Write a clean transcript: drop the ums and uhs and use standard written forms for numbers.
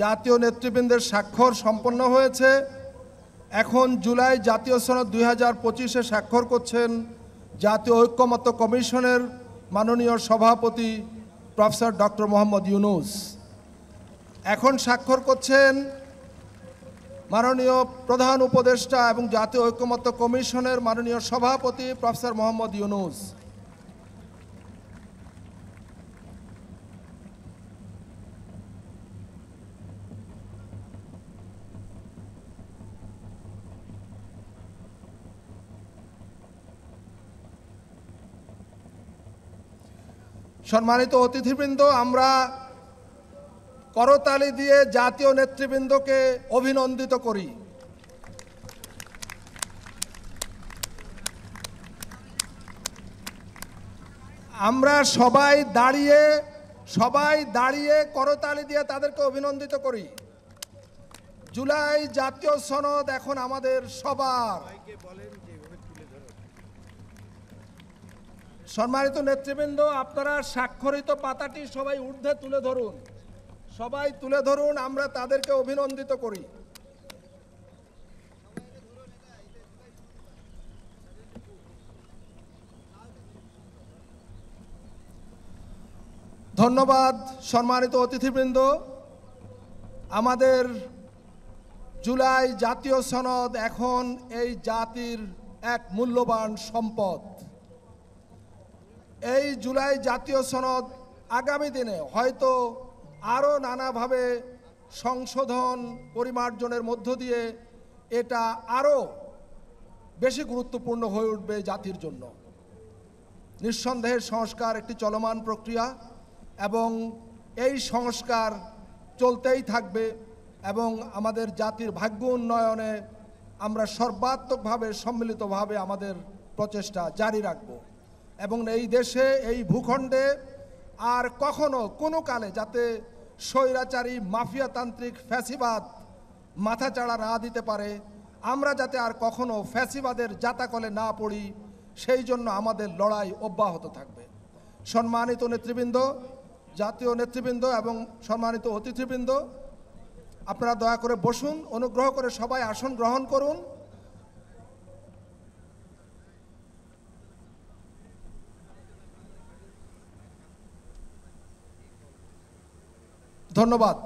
জাতীয় নেতৃবৃন্দের স্বাক্ষর সম্পন্ন হয়েছে। এখন জুলাই জাতীয় সনদ 2025-এ স্বাক্ষর করছেন জাতীয় ঐক্যমত্য কমিশনের মাননীয় সভাপতি প্রফেসর ডক্টর মোহাম্মদ ইউনূস। এখন স্বাক্ষর করছেন মাননীয় প্রধান উপদেষ্টা এবং জাতীয় ঐক্যমত্য কমিশনের মাননীয় সভাপতি প্রফেসর মোহাম্মদ ইউনূস। সম্মানিত অতিথিবৃন্দ, আমরা করতালি দিয়ে জাতীয় নেতৃবৃন্দকে অভিনন্দিত করি। আমরা সবাই দাঁড়িয়ে করতালি দিয়ে তাদেরকে অভিনন্দিত করি। জুলাই জাতীয় সনদ এখন আমাদের সবার। সম্মানিত নেতৃবৃন্দ, আপনারা স্বাক্ষরিত পাতাটি সবাই ঊর্ধ্বে তুলে ধরুন, সবাই তুলে ধরুন, আমরা তাদেরকে অভিনন্দিত করি। ধন্যবাদ। সম্মানিত অতিথিবৃন্দ, আমাদের জুলাই জাতীয় সনদ এখন এই জাতির এক মূল্যবান সম্পদ। এই জুলাই জাতীয় সনদ আগামী দিনে হয়তো আরও নানাভাবে সংশোধন পরিমার্জনের মধ্য দিয়ে এটা আরও বেশি গুরুত্বপূর্ণ হয়ে উঠবে জাতির জন্য। নিঃসন্দেহে সংস্কার একটি চলমান প্রক্রিয়া এবং এই সংস্কার চলতেই থাকবে এবং আমাদের জাতির ভাগ্য উন্নয়নে আমরা সর্বাত্মকভাবে সম্মিলিতভাবে আমাদের প্রচেষ্টা জারি রাখব এবং এই দেশে, এই ভূখণ্ডে আর কখনো কোনো কালে যাতে স্বৈরাচারী মাফিয়াতান্ত্রিক ফ্যাসিবাদ মাথাচাড়া না দিতে পারে, আমরা যাতে আর কখনো ফ্যাসিবাদের জাতাকলে না পড়ি, সেই জন্য আমাদের লড়াই অব্যাহত থাকবে। সম্মানিত নেতৃবৃন্দ, জাতীয় নেতৃবৃন্দ এবং সম্মানিত অতিথিবৃন্দ, আপনারা দয়া করে বসুন, অনুগ্রহ করে সবাই আসন গ্রহণ করুন। ধন্যবাদ।